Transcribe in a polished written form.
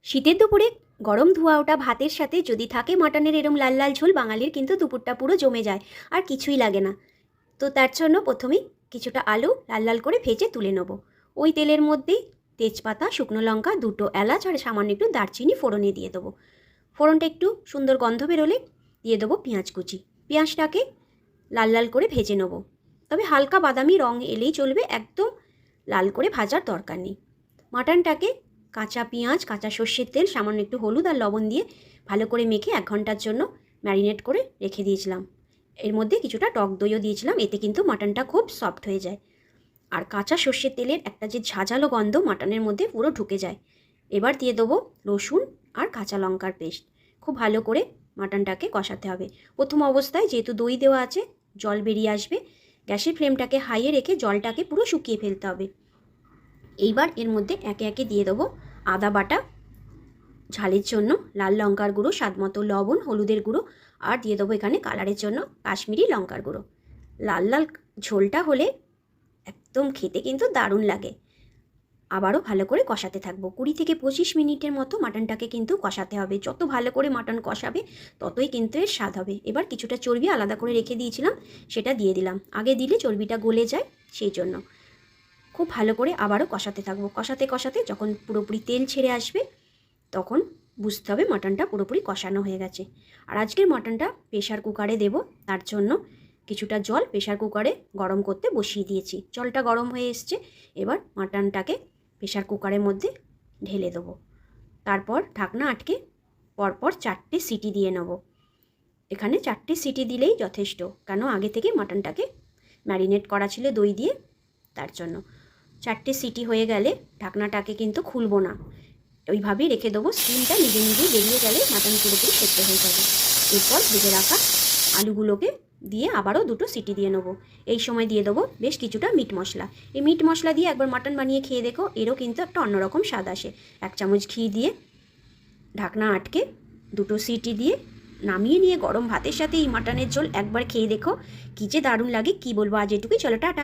শীতের দুপুরে গরম ধোয়া ওঠা ভাতের সাথে যদি থাকে মাটনের এরম লাল লাল ঝোল, বাঙালির কিন্তু দুপুরটা পুরো জমে যায়, আর কিছুই লাগে না। তো তার জন্য প্রথমেই কিছুটা আলু লাল লাল করে ভেজে তুলে নেব। ওই তেলের মধ্যেই তেজপাতা, শুকনো লঙ্কা, দুটো এলাচ আর সামান্য একটু দারচিনি ফোড়নে দিয়ে দেবো। ফোড়নটা একটু সুন্দর গন্ধ বেরোলে দিয়ে দেবো পেঁয়াজ কুচি। পেঁয়াজটাকে লাল লাল করে ভেজে নেব, তবে হালকা বাদামি রং এলেই চলবে, একদম লাল করে ভাজার দরকার নেই। মাটনটাকে কাঁচা পেঁয়াজ, কাঁচা সর্ষের তেল, সামান্য একটু হলুদ আর লবণ দিয়ে ভালো করে মেখে 1 ঘন্টার জন্য ম্যারিনেট করে রেখে দিয়েছিলাম। এর মধ্যে কিছুটা টক দইও দিয়েছিলাম, এতে কিন্তু মাটনটা খুব সফট হয়ে যায়। আর কাঁচা সর্ষের তেলের একটা যে ঝাঁঝালো গন্ধ মাটনের মধ্যে পুরো ঢুকে যায়। এবার দিয়ে দেবো রসুন আর কাঁচা লঙ্কার পেস্ট। খুব ভালো করে মাটনটাকে কষাতে হবে। প্রথম অবস্থায় যেহেতু দই দেওয়া আছে, জল বেরিয়ে আসবে। গ্যাসের ফ্লেমটাকে হাইয়ে রেখে জলটাকে পুরো শুকিয়ে ফেলতে হবে। এইবার এর মধ্যে একে একে দিয়ে দেবো আদা বাটা, ঝালের জন্য লাল লঙ্কার গুঁড়ো, স্বাদমতো লবণ, হলুদের গুঁড়ো, আর দিয়ে দেবো এখানে কালারের জন্য কাশ্মীরি লঙ্কার গুঁড়ো। লাল লাল ঝোলটা হলে একদম খেতে কিন্তু দারুণ লাগে। আবারও ভালো করে কষাতে থাকবো। 20 থেকে 25 মিনিটের মতো মাটনটাকে কিন্তু কষাতে হবে। যত ভালো করে মাটন কষাবে ততই কিন্তু এর স্বাদ হবে। এবার কিছুটা চর্বি আলাদা করে রেখে দিয়েছিলাম, সেটা দিয়ে দিলাম। আগে দিলে চর্বিটা গলে যায়, সেই জন্য। খুব ভালো করে আবারও কষাতে থাকবো। কষাতে কষাতে যখন পুরোপুরি তেল ছেড়ে আসবে তখন বুঝতে হবে মাটনটা পুরোপুরি কষানো হয়ে গেছে। আর আজকের মাটনটা প্রেশার কুকারে দেব, তার জন্য কিছুটা জল প্রেশার কুকারে গরম করতে বসিয়ে দিয়েছি। জলটা গরম হয়ে এসছে, এবার মাটনটাকে প্রেশার কুকারের মধ্যে ঢেলে দেবো। তারপর ঢাকনা আটকে পরপর 4টে সিটি দিয়ে নেব। এখানে 4টে সিটি দিলেই যথেষ্ট, কেন আগে থেকে মাটনটাকে ম্যারিনেট করা ছিল দই দিয়ে, তার জন্য। 4টে সিটি হয়ে গেলে ঢাকনাটাকে কিন্তু খুলবো না, ওইভাবেই রেখে দেবো। স্টিমটা নিজে নিজেই বেরিয়ে গেলে মাটন পুরোপুরি সেদ্ধ হয়ে যাবে। এরপর ভেজে রাখা আলুগুলোকে দিয়ে আবারও 2টো সিটি দিয়ে নেবো। এই সময় দিয়ে দেবো বেশ কিছুটা মিট মশলা। এই মিট মশলা দিয়ে একবার মাটন বানিয়ে খেয়ে দেখো, এরও কিন্তু একটা অন্যরকম স্বাদ আসে। 1 চামচ ঘি দিয়ে ঢাকনা আটকে 2টো সিটি দিয়ে নামিয়ে নিয়ে গরম ভাতের সাথে এই মাটনের ঝোল একবার খেয়ে দেখো, কী যে দারুণ লাগে, কী বলবো। আজ এটুকুই, চলো টাটা।